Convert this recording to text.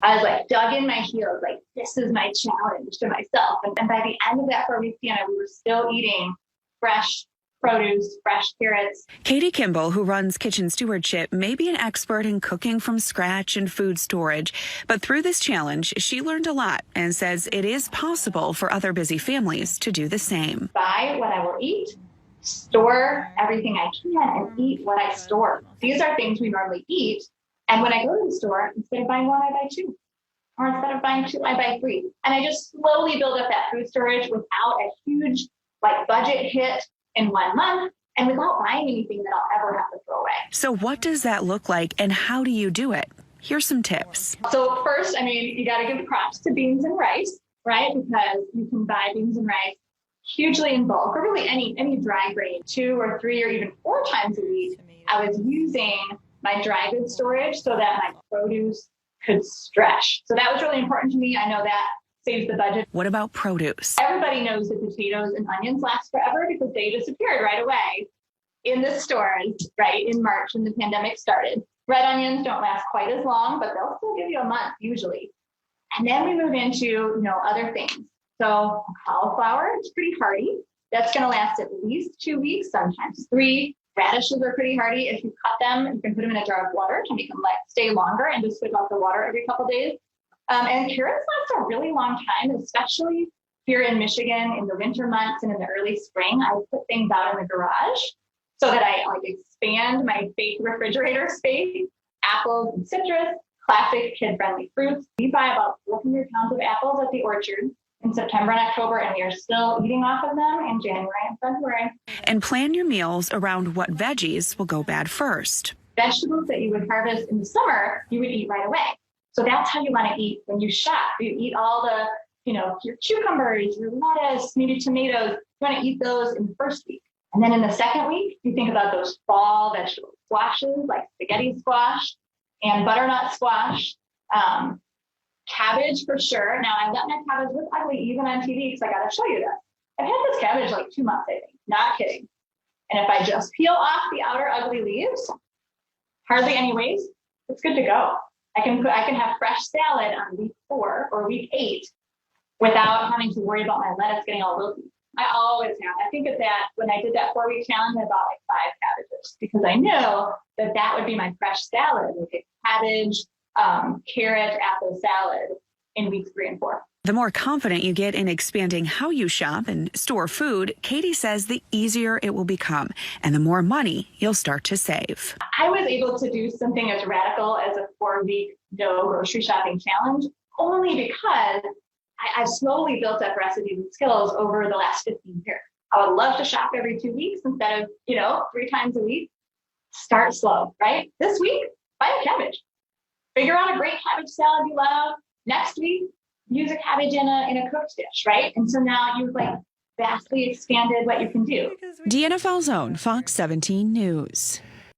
I was like dug in my heels, like this is my challenge to myself. And by the end of that 4 week Sienna, we were still eating fresh produce, fresh carrots. Katie Kimball, who runs Kitchen Stewardship, may be an expert in cooking from scratch and food storage, but through this challenge, she learned a lot and says it is possible for other busy families to do the same. Buy what I will eat, store everything I can, and eat what I store. These are things we normally eat. And when I go to the store, instead of buying one, I buy two. Or instead of buying two, I buy three. And I just slowly build up that food storage without a huge budget hit in 1 month and without buying anything that I'll ever have to throw away. So what does that look like and how do you do it? Here's some tips. So first, you got to give props to beans and rice, right? Because you can buy beans and rice hugely in bulk, or really any dry grain, 2 or 3 or even 4 times a week. I was using my dry goods storage so that my produce could stretch. So that was really important to me. I know that saves the budget. What about produce? Everybody knows that potatoes and onions last forever because they disappeared right away in the stores, right, in March when the pandemic started. Red onions don't last quite as long, but they'll still give you a month usually. And then we move into, other things. So cauliflower, it's pretty hardy. That's going to last at least 2 weeks, sometimes 3. Radishes are pretty hardy. If you cut them, you can put them in a jar of water to make them stay longer and just switch off the water every couple days. And carrots last a really long time, especially here in Michigan in the winter months and in the early spring. I would put things out in the garage so that I expand my fake refrigerator space. Apples and citrus, classic kid-friendly fruits. We buy about 400 pounds of apples at the orchard in September and October, and we are still eating off of them in January and February. And plan your meals around what veggies will go bad first. Vegetables that you would harvest in the summer, you would eat right away. So that's how you want to eat when you shop. You eat all the, your cucumbers, your lettuce, maybe tomatoes. You want to eat those in the first week. And then in the second week, you think about those fall vegetable squashes like spaghetti squash and butternut squash. Cabbage for sure. Now I let my cabbage look ugly even on TV because I got to show you this. I've had this cabbage 2 months, I think. Not kidding. And if I just peel off the outer ugly leaves, hardly any waste, it's good to go. I can have fresh salad on week 4 or week 8 without having to worry about my lettuce getting all wilty. I always have. I think of that when I did that 4-week challenge, I bought 5 cabbages because I knew that would be my fresh salad, cabbage, carrot, apple salad in weeks 3 and 4. The more confident you get in expanding how you shop and store food, Katie says the easier it will become and the more money you'll start to save. I was able to do something as radical as a 4-week no grocery shopping challenge only because I've slowly built up recipes and skills over the last 15 years. I would love to shop every 2 weeks instead of, 3 times a week. Start slow, right? This week, buy a cabbage. Figure out a great cabbage salad you love. Next week, use a cabbage in a cooked dish, right? And so now you've vastly expanded what you can do. Deanna Falzone, Fox 17 News.